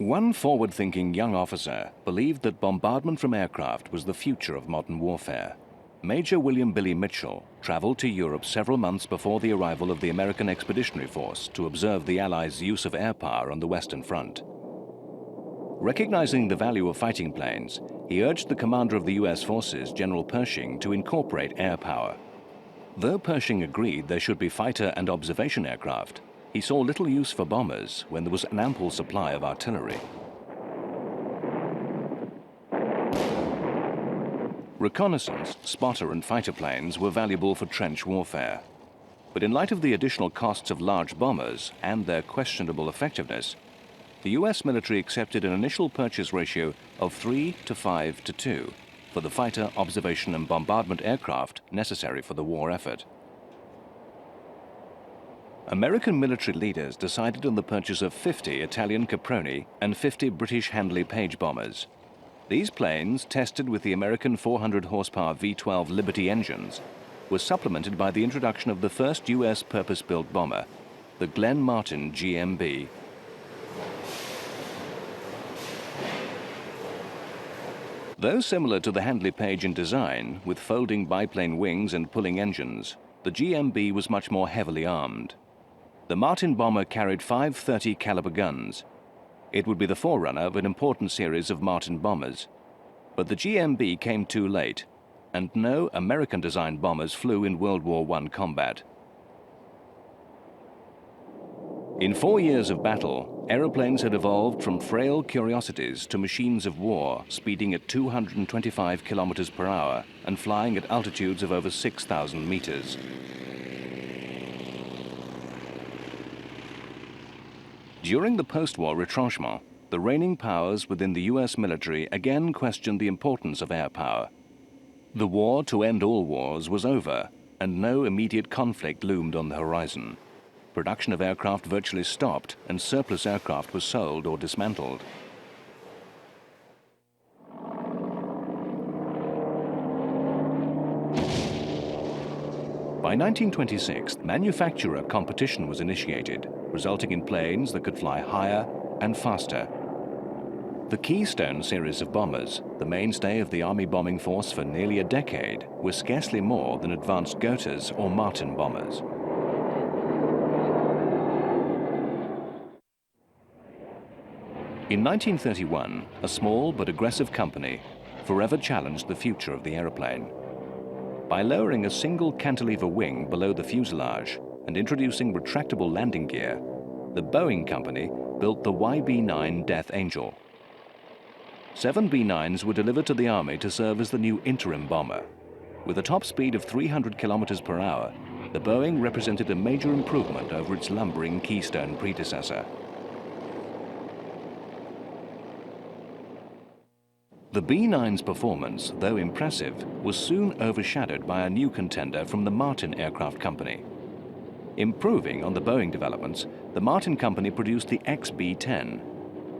One forward-thinking young officer believed that bombardment from aircraft was the future of modern warfare. Major William Billy Mitchell traveled to Europe several months before the arrival of the American Expeditionary Force to observe the Allies' use of air power on the Western Front. Recognizing the value of fighting planes, he urged the commander of the U.S. forces, General Pershing, to incorporate air power. Though Pershing agreed there should be fighter and observation aircraft, he saw little use for bombers when there was an ample supply of artillery. Reconnaissance, spotter and fighter planes were valuable for trench warfare. But in light of the additional costs of large bombers and their questionable effectiveness, the U.S. military accepted an initial purchase ratio of 3 to 5 to 2 for the fighter, observation and bombardment aircraft necessary for the war effort. American military leaders decided on the purchase of 50 Italian Caproni and 50 British Handley Page bombers. These planes, tested with the American 400 horsepower V-12 Liberty engines, were supplemented by the introduction of the first U.S. purpose-built bomber, the Glenn Martin GMB. Though similar to the Handley Page in design, with folding biplane wings and pulling engines, the GMB was much more heavily armed. The Martin bomber carried 5.30 caliber guns. It would be the forerunner of an important series of Martin bombers. But the GMB came too late, and no American-designed bombers flew in World War I combat. In 4 years of battle, aeroplanes had evolved from frail curiosities to machines of war, speeding at 225 kilometers per hour and flying at altitudes of over 6,000 meters. During the post-war retrenchment, the reigning powers within the U.S. military again questioned the importance of air power. The war to end all wars was over, and no immediate conflict loomed on the horizon. Production of aircraft virtually stopped, and surplus aircraft was sold or dismantled. By 1926, manufacturer competition was initiated, resulting in planes that could fly higher and faster. The Keystone series of bombers, the mainstay of the Army bombing force for nearly a decade, were scarcely more than advanced Goethas or Martin bombers. In 1931, a small but aggressive company forever challenged the future of the aeroplane. By lowering a single cantilever wing below the fuselage and introducing retractable landing gear, the Boeing company built the YB-9 Death Angel. 7 B-9s were delivered to the Army to serve as the new interim bomber. With a top speed of 300 kilometers per hour, the Boeing represented a major improvement over its lumbering Keystone predecessor. The B-9's performance, though impressive, was soon overshadowed by a new contender from the Martin Aircraft Company. Improving on the Boeing developments, the Martin Company produced the XB-10.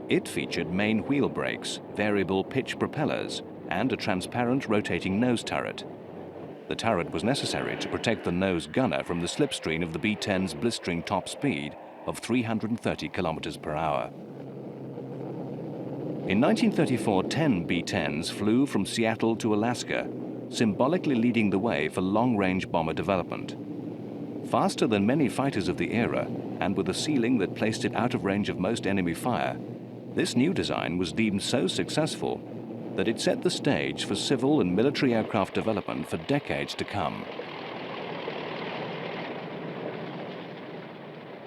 It featured main wheel brakes, variable pitch propellers, and a transparent rotating nose turret. The turret was necessary to protect the nose gunner from the slipstream of the B-10's blistering top speed of 330 kilometers per hour. In 1934, 10 B-10s flew from Seattle to Alaska, symbolically leading the way for long-range bomber development. Faster than many fighters of the era, and with a ceiling that placed it out of range of most enemy fire, this new design was deemed so successful that it set the stage for civil and military aircraft development for decades to come.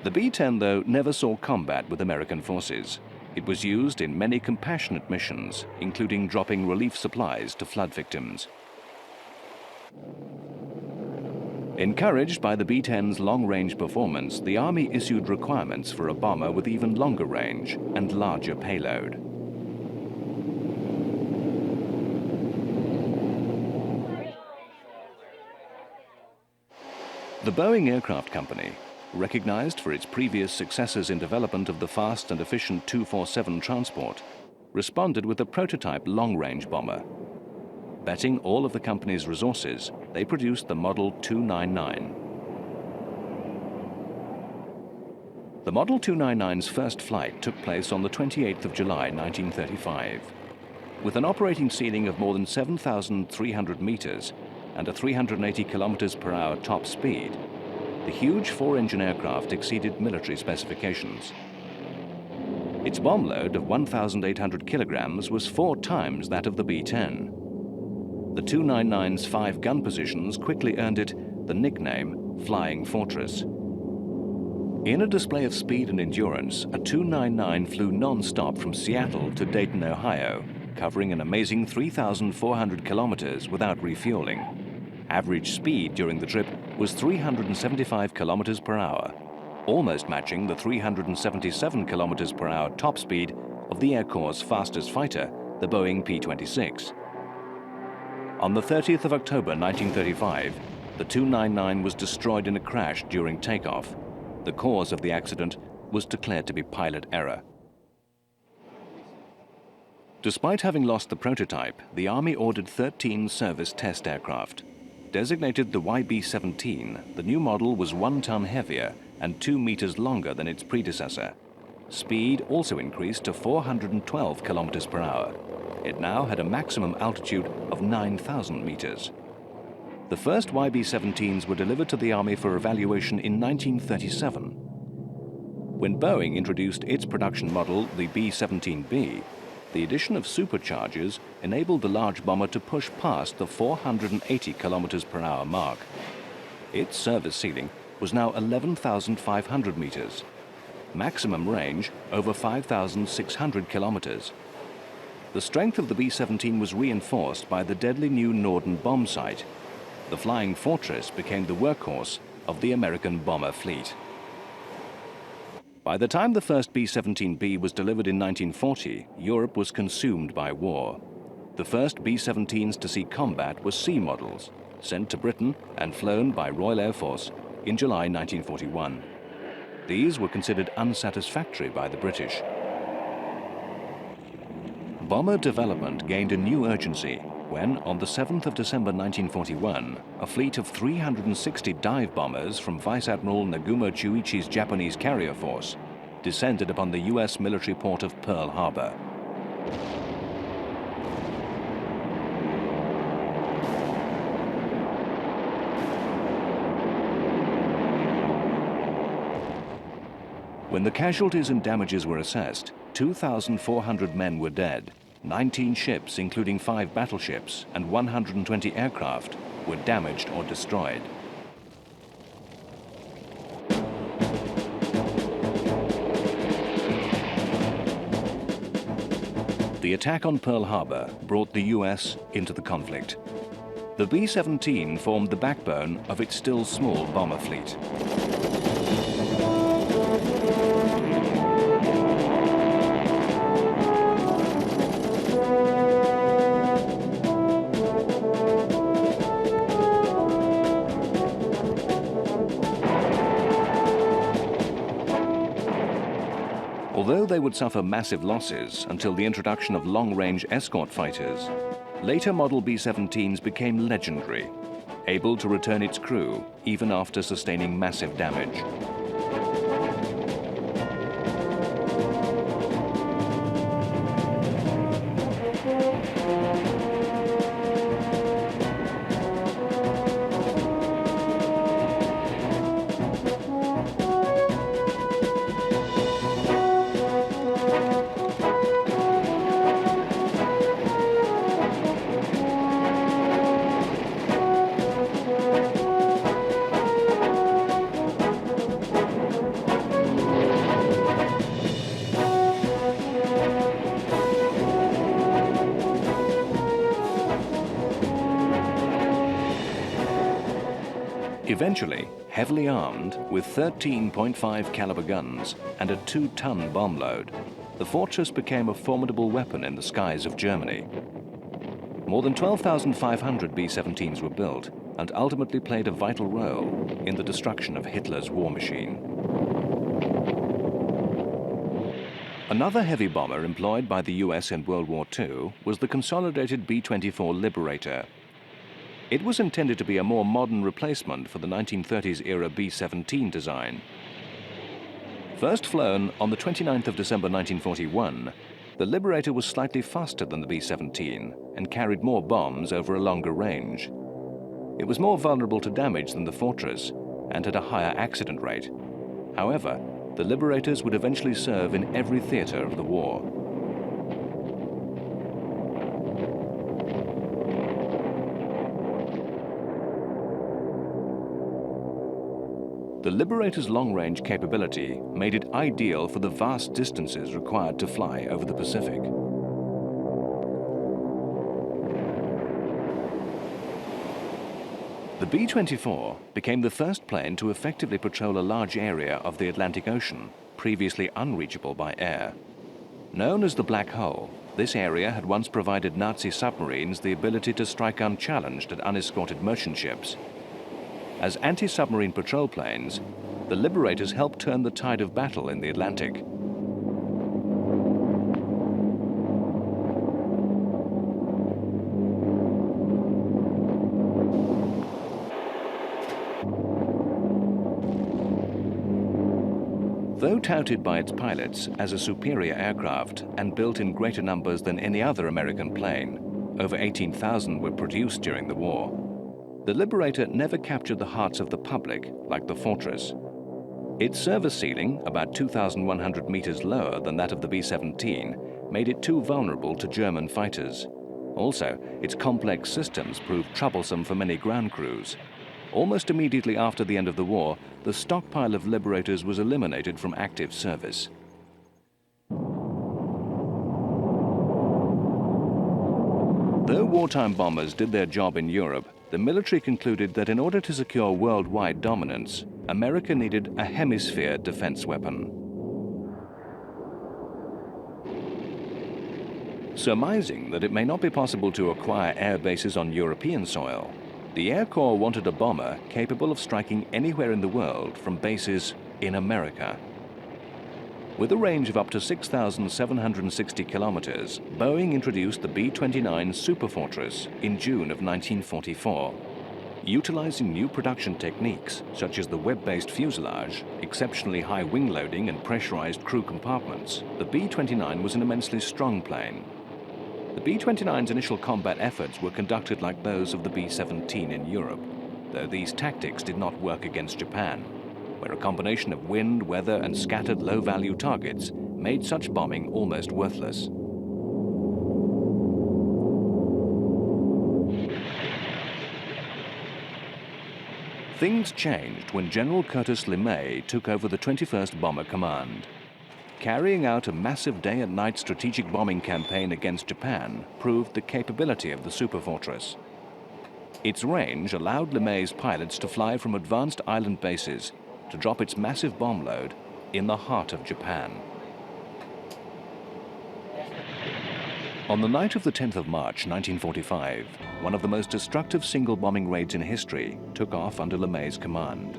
The B-10, though, never saw combat with American forces. It was used in many compassionate missions, including dropping relief supplies to flood victims. Encouraged by the B-10's long-range performance, the Army issued requirements for a bomber with even longer range and larger payload. The Boeing Aircraft Company, recognized for its previous successes in development of the fast and efficient 247 transport, responded with a prototype long-range bomber. Betting all of the company's resources, they produced the Model 299. The Model 299's first flight took place on the 28th of July 1935. With an operating ceiling of more than 7,300 meters and a 380 kilometers per hour top speed, the huge four-engine aircraft exceeded military specifications. Its bomb load of 1,800 kilograms was 4 times that of the B-10. The 299's 5 gun positions quickly earned it the nickname Flying Fortress. In a display of speed and endurance, a 299 flew non-stop from Seattle to Dayton, Ohio, covering an amazing 3,400 kilometers without refueling. Average speed during the trip was 375 kilometers per hour, almost matching the 377 kilometers per hour top speed of the Air Corps' fastest fighter, the Boeing P-26. On the 30th of October 1935, the 299 was destroyed in a crash during takeoff. The cause of the accident was declared to be pilot error. Despite having lost the prototype, the Army ordered 13 service test aircraft. Designated the YB-17, the new model was 1 ton heavier and 2 meters longer than its predecessor. Speed also increased to 412 kilometers per hour. It now had a maximum altitude of 9,000 meters. The first YB-17s were delivered to the Army for evaluation in 1937. When Boeing introduced its production model, the B-17B, the addition of superchargers enabled the large bomber to push past the 480 kilometers per hour mark. Its service ceiling was now 11,500 meters. Maximum range over 5,600 kilometers. The strength of the B-17 was reinforced by the deadly new Norden bomb sight. The Flying Fortress became the workhorse of the American bomber fleet. By the time the first B-17B was delivered in 1940, Europe was consumed by war. The first B-17s to see combat were C models, sent to Britain and flown by Royal Air Force in July 1941. These were considered unsatisfactory by the British. Bomber development gained a new urgency when, on the 7th of December 1941, a fleet of 360 dive bombers from Vice Admiral Nagumo Chuichi's Japanese carrier force descended upon the U.S. military port of Pearl Harbor. When the casualties and damages were assessed, 2,400 men were dead. 19 ships, including 5 battleships, and 120 aircraft were damaged or destroyed. The attack on Pearl Harbor brought the U.S. into the conflict. The B-17 formed the backbone of its still small bomber fleet. Although they would suffer massive losses until the introduction of long-range escort fighters, later model B-17s became legendary, able to return its crew even after sustaining massive damage. Eventually, heavily armed with 13.5 caliber guns and a 2-ton bomb load, the Fortress became a formidable weapon in the skies of Germany. More than 12,500 B-17s were built and ultimately played a vital role in the destruction of Hitler's war machine. Another heavy bomber employed by the US in World War II was the consolidated B-24 Liberator. It was intended to be a more modern replacement for the 1930s-era B-17 design. First flown on the 29th of December 1941, the Liberator was slightly faster than the B-17 and carried more bombs over a longer range. It was more vulnerable to damage than the Fortress and had a higher accident rate. However, the Liberators would eventually serve in every theater of the war. The Liberator's long-range capability made it ideal for the vast distances required to fly over the Pacific. The B-24 became the first plane to effectively patrol a large area of the Atlantic Ocean, previously unreachable by air. Known as the Black Hole, this area had once provided Nazi submarines the ability to strike unchallenged at unescorted merchant ships. As anti-submarine patrol planes, the Liberators helped turn the tide of battle in the Atlantic. Though touted by its pilots as a superior aircraft and built in greater numbers than any other American plane, over 18,000 were produced during the war, the Liberator never captured the hearts of the public like the Fortress. Its service ceiling, about 2,100 meters lower than that of the B-17, made it too vulnerable to German fighters. Also, its complex systems proved troublesome for many ground crews. Almost immediately after the end of the war, the stockpile of Liberators was eliminated from active service. Though wartime bombers did their job in Europe, the military concluded that in order to secure worldwide dominance, America needed a hemisphere defense weapon. Surmising that it may not be possible to acquire air bases on European soil, the Air Corps wanted a bomber capable of striking anywhere in the world from bases in America. With a range of up to 6,760 kilometers, Boeing introduced the B-29 Superfortress in June of 1944. Utilizing new production techniques, such as the web-based fuselage, exceptionally high wing loading and pressurized crew compartments, the B-29 was an immensely strong plane. The B-29's initial combat efforts were conducted like those of the B-17 in Europe, though these tactics did not work against Japan, where a combination of wind, weather, and scattered low-value targets made such bombing almost worthless. Things changed when General Curtis LeMay took over the 21st Bomber Command. Carrying out a massive day-and-night strategic bombing campaign against Japan proved the capability of the Superfortress. Its range allowed LeMay's pilots to fly from advanced island bases to drop its massive bomb load in the heart of Japan. On the night of the 10th of March 1945, one of the most destructive single bombing raids in history took off under LeMay's command.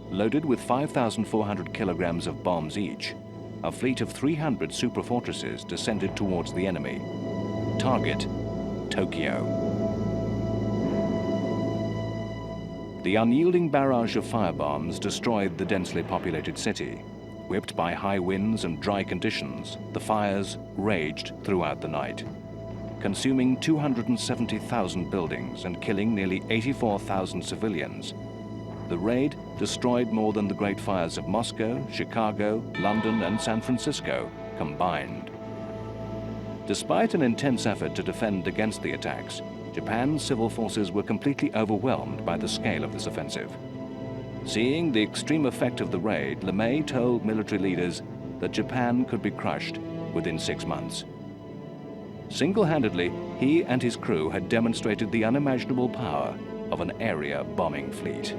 Loaded with 5,400 kilograms of bombs each, a fleet of 300 Superfortresses descended towards the enemy. Target: Tokyo. The unyielding barrage of firebombs destroyed the densely populated city. Whipped by high winds and dry conditions, the fires raged throughout the night, consuming 270,000 buildings and killing nearly 84,000 civilians. The raid destroyed more than the Great Fires of Moscow, Chicago, London, and San Francisco combined. Despite an intense effort to defend against the attacks, Japan's civil forces were completely overwhelmed by the scale of this offensive. Seeing the extreme effect of the raid, LeMay told military leaders that Japan could be crushed within 6 months. Single-handedly, he and his crew had demonstrated the unimaginable power of an area bombing fleet.